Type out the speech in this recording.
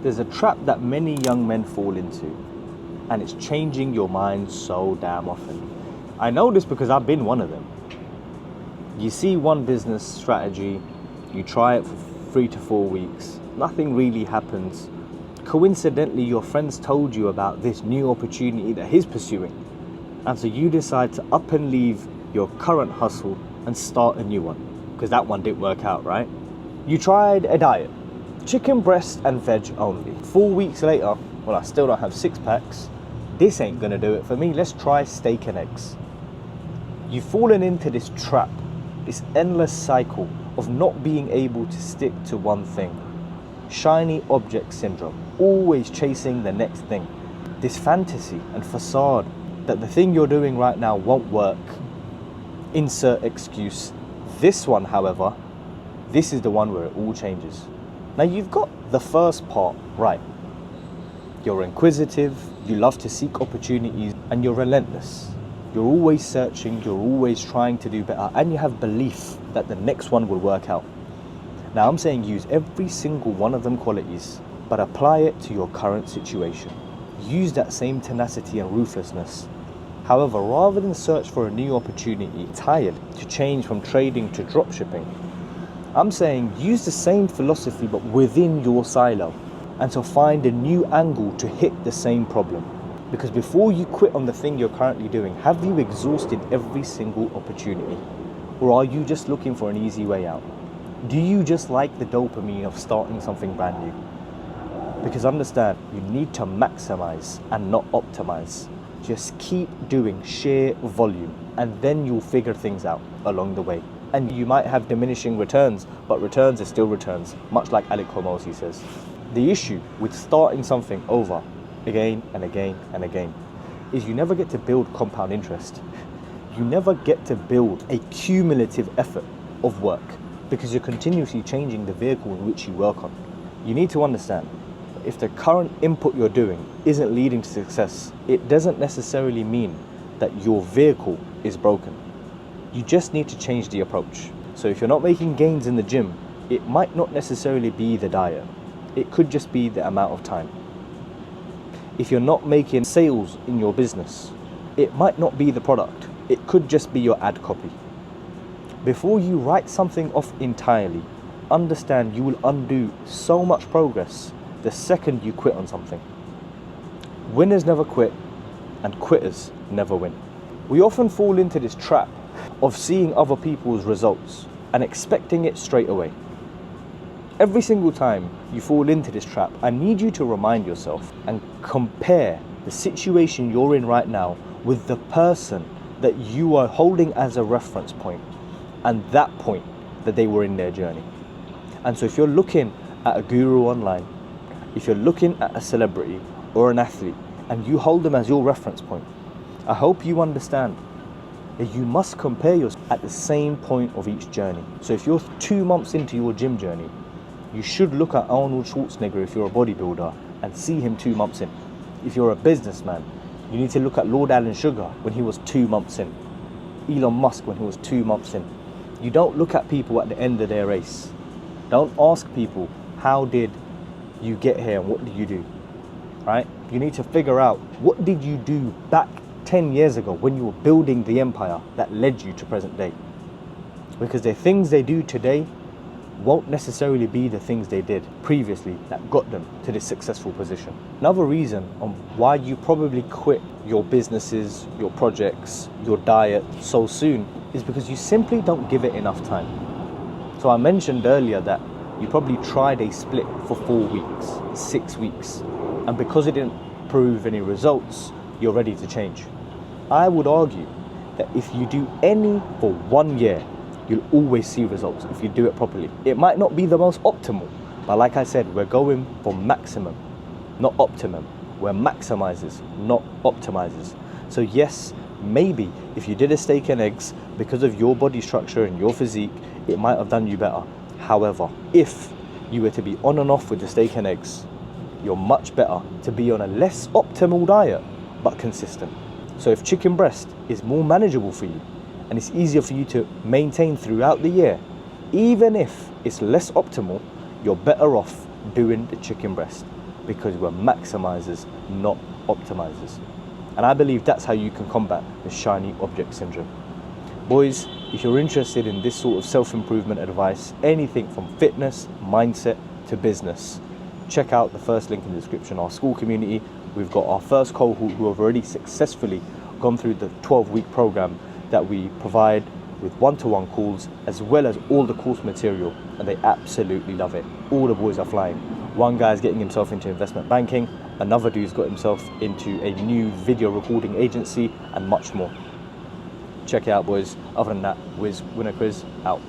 There's a trap that many young men fall into, and it's changing your mind so damn often. I know this because I've been one of them. You see one business strategy, you try it for 3 to 4 weeks, nothing really happens. Coincidentally, your friends told you about this new opportunity that he's pursuing, and so you decide to up and leave your current hustle and start a new one, because that one didn't work out, right? You tried a diet, chicken breast and veg only. 4 weeks later, well, I still don't have 6 packs. This ain't gonna do it for me. Let's try steak and eggs. You've fallen into this trap, this endless cycle of not being able to stick to one thing. Shiny object syndrome, always chasing the next thing. This fantasy and facade that the thing you're doing right now won't work. Insert excuse. This one, however, this is the one where it all changes. Now, you've got the first part right. You're inquisitive, you love to seek opportunities, and you're relentless. You're always searching, you're always trying to do better, and you have belief that the next one will work out. Now, I'm saying use every single one of them qualities, but apply it to your current situation. Use that same tenacity and ruthlessness. However, rather than search for a new opportunity, tired to change from trading to dropshipping, I'm saying use the same philosophy but within your silo, and to find a new angle to hit the same problem. Because before you quit on the thing you're currently doing, have you exhausted every single opportunity? Or are you just looking for an easy way out? Do you just like the dopamine of starting something brand new? Because understand, you need to maximize and not optimize. Just keep doing sheer volume, and then you'll figure things out along the way. And you might have diminishing returns, but returns are still returns, much like Alec Hormozi says. The issue with starting something over again and again and again is you never get to build compound interest. You never get to build a cumulative effort of work, because you're continuously changing the vehicle in which you work on. You need to understand, if the current input you're doing isn't leading to success, it doesn't necessarily mean that your vehicle is broken. You just need to change the approach. So if you're not making gains in the gym, it might not necessarily be the diet. It could just be the amount of time. If you're not making sales in your business, it might not be the product. It could just be your ad copy. Before you write something off entirely, understand you will undo so much progress the second you quit on something. Winners never quit, and quitters never win. We often fall into this trap of seeing other people's results and expecting it straight away. Every single time you fall into this trap, I need you to remind yourself and compare the situation you're in right now with the person that you are holding as a reference point, and that point that they were in their journey. And so if you're looking at a guru online, if you're looking at a celebrity or an athlete, and you hold them as your reference point, I hope you understand that you must compare yourself at the same point of each journey. So if you're 2 months into your gym journey, you should look at Arnold Schwarzenegger if you're a bodybuilder and see him 2 months in. If you're a businessman, you need to look at Lord Alan Sugar when he was 2 months in. Elon Musk when he was 2 months in. You don't look at people at the end of their race. Don't ask people, how did you get here and what did you do, right? You need to figure out, what did you do back 10 years ago when you were building the empire that led you to present day? Because the things they do today won't necessarily be the things they did previously that got them to this successful position. Another reason on why you probably quit your businesses, your projects, your diet so soon is because you simply don't give it enough time. So I mentioned earlier that you probably tried a split for 4 weeks, 6 weeks, and because it didn't prove any results, you're ready to change. I would argue that if you do any for 1 year, you'll always see results if you do it properly. It might not be the most optimal, but like I said, we're going for maximum, not optimum. We're maximizers, not optimizers. So yes, maybe if you did a steak and eggs, because of your body structure and your physique, it might have done you better. However, if you were to be on and off with the steak and eggs, you're much better to be on a less optimal diet, but consistent. So if chicken breast is more manageable for you, and it's easier for you to maintain throughout the year, even if it's less optimal, you're better off doing the chicken breast. because we're maximizers, not optimizers. And I believe that's how you can combat the shiny object syndrome. Boys, if you're interested in this sort of self-improvement advice, anything from fitness, mindset to business, check out the first link in the description, our school community. We've got our first cohort who have already successfully gone through the 12-week program that we provide with one-to-one calls, as well as all the course material, and they absolutely love it. All the boys are flying. One guy's getting himself into investment banking, another dude's got himself into a new video recording agency, and much more. Check it out, boys. Other than that, Winner Krizz out.